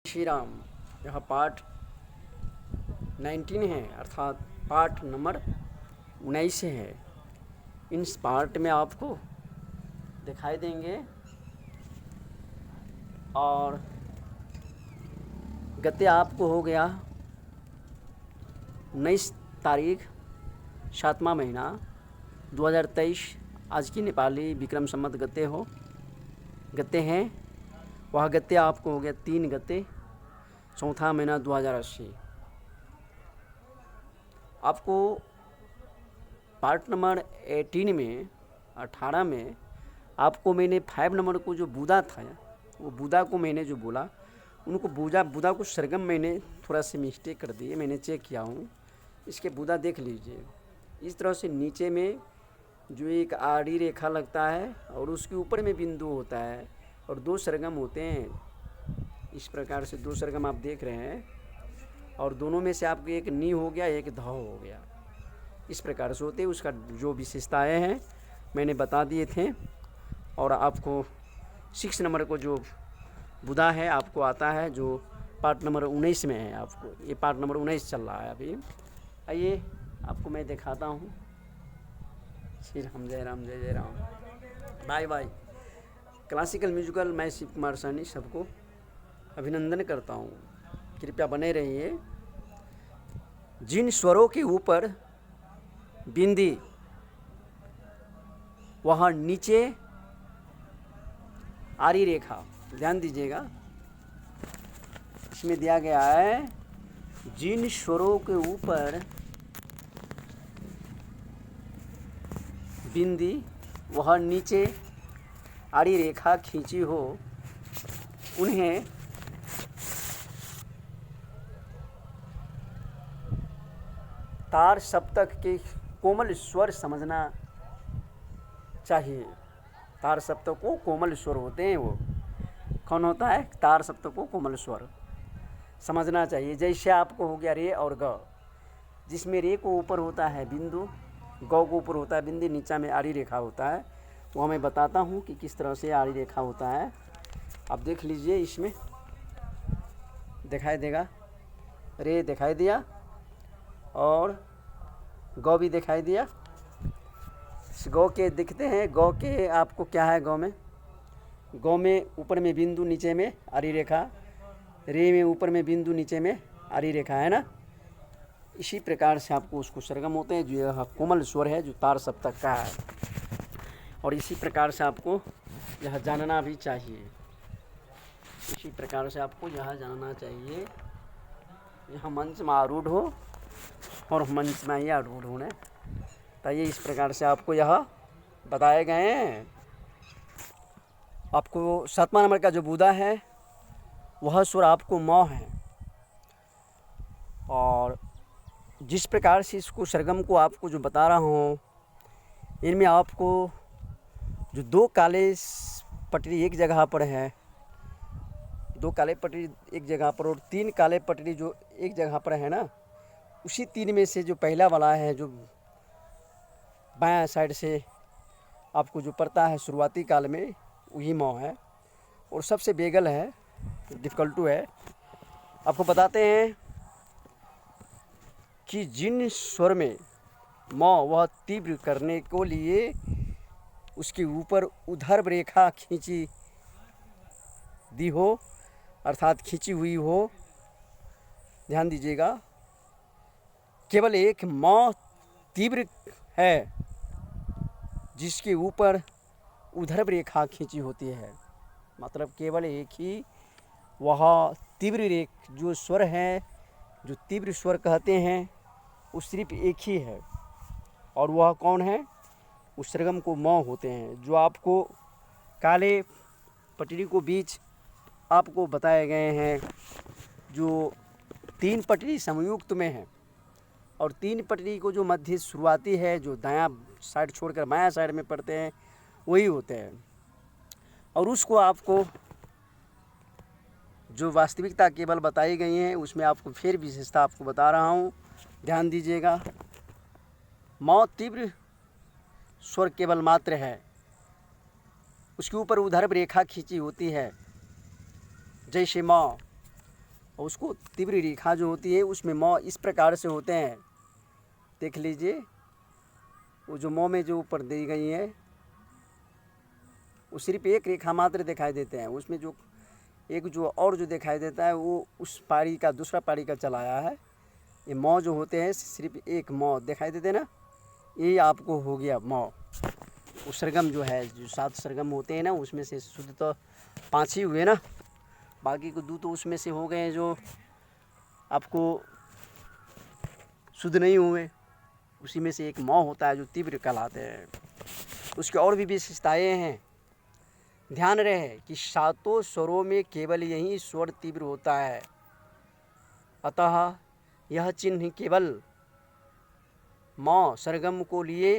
श्री राम। यह पाठ 19 है, अर्थात पाठ नंबर 19 है। इस पाठ में आपको दिखाई देंगे और गते आपको हो गया 19 तारीख 7वां महीना 2023। आज की नेपाली विक्रम संवत गते हैं। वह गते आपको हो गया 3 गते चौथा महीना 2080। आपको पार्ट नंबर 18 में 18 में आपको मैंने 5 नंबर को जो बुधा था, वो बुधा को मैंने जो बोला, उनको बुधा को सरगम मैंने थोड़ा सा मिस्टेक कर दी है। मैंने चेक किया हूँ। इसके बुधा देख लीजिए। इस तरह से नीचे में जो एक आड़ी रेखा लगता है और उसके ऊपर में बिंदु होता है और 2 सरगम होते हैं। इस प्रकार से 2 सरगम आप देख रहे हैं और दोनों में से आपको एक नी हो गया, एक ध हो गया। इस प्रकार से होते हैं। उसका जो विशेषताएं हैं मैंने बता दिए थे। और आपको 6 नंबर को जो बुधा है आपको आता है, जो पार्ट नंबर 19 में है। आपको ये पार्ट नंबर 19 चल रहा है अभी। आइए आपको मैं दिखाता हूँ। श्री राम, जय राम, जय जय Ram. Bye bye. Classical musical मैं शिव कुमार सैनी सबको अभिनंदन करता हूँ। कृपया बने रहिए। जिन स्वरों के ऊपर बिंदी वहाँ नीचे आरी रेखा, ध्यान दीजिएगा। इसमें दिया गया है जिन स्वरों के ऊपर बिंदी वह नीचे आड़ी रेखा खींची हो, उन्हें तार सप्तक के कोमल स्वर समझना चाहिए। तार सप्तक को कोमल स्वर होते हैं। वो कौन होता है? तार सप्तक को कोमल स्वर समझना चाहिए। जैसे आपको हो गया रे और ग, जिसमें रे को ऊपर होता है बिंदु, ग को ऊपर होता है बिंदु, नीचा में आड़ी रेखा होता है। वो मैं बताता हूँ कि किस तरह से आड़ी रेखा होता है। आप देख लीजिए। इसमें दिखाई देगा, रे दिखाई दिया और गौ भी दिखाई दिया। गौ के दिखते हैं। गौ के आपको क्या है? गौ में ऊपर में बिंदु, नीचे में आड़ी रेखा। रे में ऊपर में बिंदु, नीचे में आड़ी रेखा, है ना। इसी प्रकार से आपको उसको सरगम होते हैं, जो यह कोमल स्वर है, जो तार सप्तक का है। और इसी प्रकार से आपको यह जानना भी चाहिए। इसी प्रकार से आपको यह जानना चाहिए। यह मंच में आरूढ़ हो और मंच में ही आरूढ़ होने। तो ये इस प्रकार से आपको यह बताए गए हैं। आपको 7वां नंबर का जो बुधा है वह स्वर आपको म है। और जिस प्रकार से इसको सरगम को आपको जो बता रहा हूँ, इनमें आपको जो 2 काले पटरी एक जगह पर है, 2 काले पटरी एक जगह पर और 3 काले पटरी जो एक जगह पर है ना, उसी 3 में से जो पहला वाला है, जो बायां साइड से आपको जो पड़ता है शुरुआती काल में, वही मौ है। और सबसे बेगल है, डिफ़िकल्टू है। आपको बताते हैं कि जिन स्वर में मौ वह तीव्र करने को लिए उसके ऊपर ऊर्ध्व रेखा खींची दी हो, अर्थात खींची हुई हो। ध्यान दीजिएगा। केवल एक मौ तीव्र है जिसके ऊपर ऊर्ध्व रेखा खींची होती है। मतलब केवल एक ही वह तीव्र जो स्वर है, जो तीव्र स्वर कहते हैं, वो सिर्फ एक ही है। और वह कौन है? उस सरगम को मौ होते हैं, जो आपको काले पटरी को बीच आपको बताए गए हैं, जो 3 पटरी संयुक्त में है। और 3 पटरी को जो मध्य शुरुआती है, जो दायां साइड छोड़कर बायां साइड में पड़ते हैं, वही होते हैं। और उसको आपको जो वास्तविकता केवल बताई गई है, उसमें आपको फिर विशेषता आपको बता रहा हूँ। ध्यान दीजिएगा। मौ तीव्र स्वर केवल मात्र है, उसके ऊपर ऊर्ध्व रेखा खींची होती है। जैसे मौ और उसको तीव्र रेखा जो होती है उसमें म इस प्रकार से होते हैं, देख लीजिए वो जो म में जो ऊपर दी गई है वो सिर्फ एक रेखा मात्र दिखाई देते हैं, उसमें जो एक जो और जो दिखाई देता है वो उस पारी का दूसरा पारी का चला आया है। ये म जो होते हैं सिर्फ एक म दिखाई देते हैं ना, यही आपको हो गया म। वो सरगम जो है, जो 7 सरगम होते हैं ना, उसमें से शुद्ध तो 5 ही हुए ना, बाकी को 2 तो उसमें से हो गए जो आपको शुद्ध नहीं हुए। उसी में से एक म होता है जो तीव्र कहलाते हैं। उसकी और भी विशेषताएँ हैं। ध्यान रहे कि 7 स्वरों में केवल यही स्वर तीव्र होता है, अतः यह चिन्ह केवल म सरगम को लिए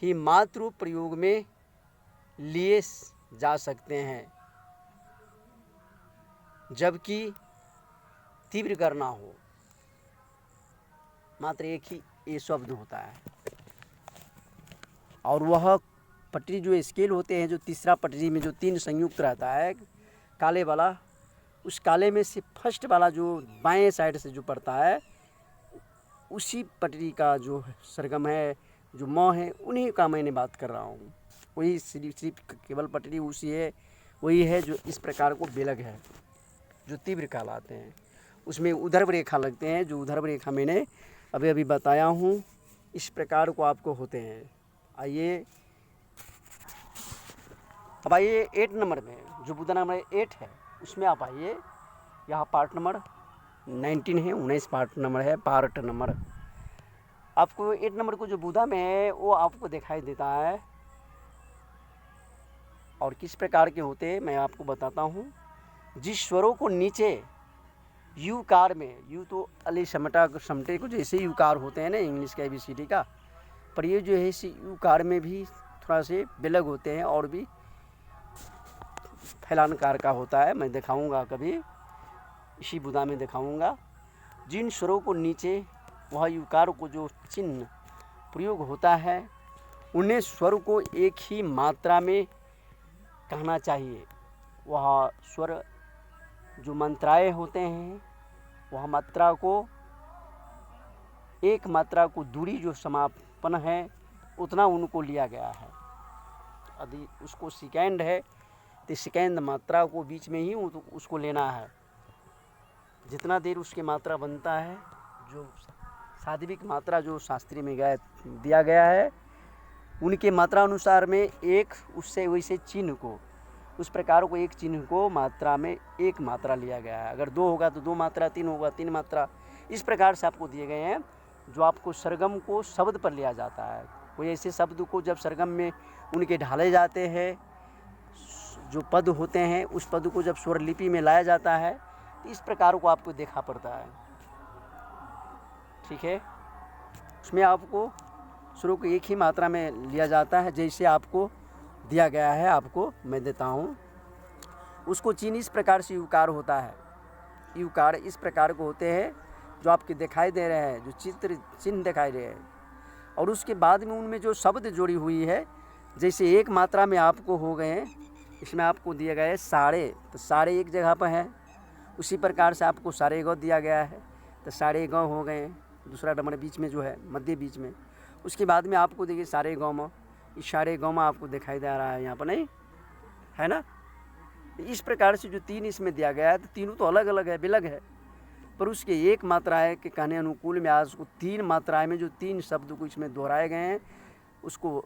ही मात्र प्रयोग में लिए जा सकते हैं, जबकि तीव्र करना हो मात्र एक ही ये शब्द होता है। और वह पटरी जो स्केल होते हैं, जो तीसरा पटरी में जो 3 संयुक्त रहता है काले वाला, उस काले में से फर्स्ट वाला जो बाएं साइड से जो पड़ता है उसी पटरी का जो सरगम है, जो म है, उन्हीं का मैंने बात कर रहा हूँ। वही सिर्फ केवल पटरी उसी है, वही है जो इस प्रकार को बेलग है, जो तीव्र कहलाते हैं। उसमें उधर्व रेखा लगते हैं, जो उधर्व रेखा मैंने अभी अभी बताया हूँ, इस प्रकार को आपको होते हैं। आइए अब आइए 8 नंबर में, जो बुदा नंबर 8 है उसमें आप आइए। यहाँ पार्ट नंबर 19 है, 19 पार्ट नंबर है, पार्ट नंबर। आपको 8 नंबर को जो बुदा में है वो आपको दिखाई देता है, और किस प्रकार के होते हैं मैं आपको बताता हूँ। जिस स्वरों को नीचे यूकार में, यू तो अली समटे को जैसे यूकार होते हैं ना इंग्लिश का ABCD का, पर ये जो है इसी यूकार में भी थोड़ा से विलग होते हैं और भी फैलानकार का होता है। मैं दिखाऊंगा कभी, इसी बुदा में दिखाऊंगा। जिन स्वरों को नीचे वह यूकार को जो चिन्ह प्रयोग होता है, उन्हें स्वर को एक ही मात्रा में कहना चाहिए। वह स्वर जो मंत्राएं होते हैं, वह मात्रा को एक मात्रा को दूरी जो समापन है उतना उनको लिया गया है। यदि उसको सेकेंड है तो सेकेंड मात्रा को बीच में ही उसको लेना है। जितना देर उसकी मात्रा बनता है, जो साध्विक मात्रा जो शास्त्री में दिया गया है, उनके मात्रा अनुसार में एक उससे वैसे चिन्ह को, उस प्रकार को एक चिन्ह को मात्रा में एक मात्रा लिया गया है। अगर 2 होगा तो 2 मात्रा, 3 होगा 3 मात्रा, इस प्रकार से आपको दिए गए हैं जो आपको सरगम को शब्द पर लिया जाता है। कोई ऐसे शब्द को जब सरगम में उनके ढाले जाते हैं, जो पद होते हैं उस पद को जब स्वर लिपि में लाया जाता है तो इस प्रकार को आपको देखा पड़ता है। ठीक है, उसमें आपको स्वरों को एक ही मात्रा में लिया जाता है, जैसे आपको दिया गया है। आपको मैं देता हूँ, उसको चिन्ह इस प्रकार से यूकार होता है। यूकार इस प्रकार को होते हैं जो आपके दिखाई दे रहे हैं, जो चित्र चिन्ह दिखाई दे रहे हैं, और उसके बाद में उनमें जो शब्द जोड़ी हुई है, जैसे एक मात्रा में आपको हो गए हैं, इसमें आपको दिया गया है सारे, तो सारे एक जगह पर हैं। उसी प्रकार से आपको सारे गौ दिया गया है, तो सारे गौ हो गए हैं। दूसरा नंबर बीच में जो है, मध्य बीच में, उसके बाद में आपको देखिए सारे गौ में, इस सारे गौ में आपको दिखाई दे रहा है यहाँ पर, नहीं है ना। इस प्रकार से जो 3 इसमें दिया गया है, तो तीनों तो अलग अलग है, विलग है, पर उसके एक मात्राएं के कहने अनुकूल में आज को 3 मात्राएं में जो 3 शब्द को इसमें दोहराए गए हैं, उसको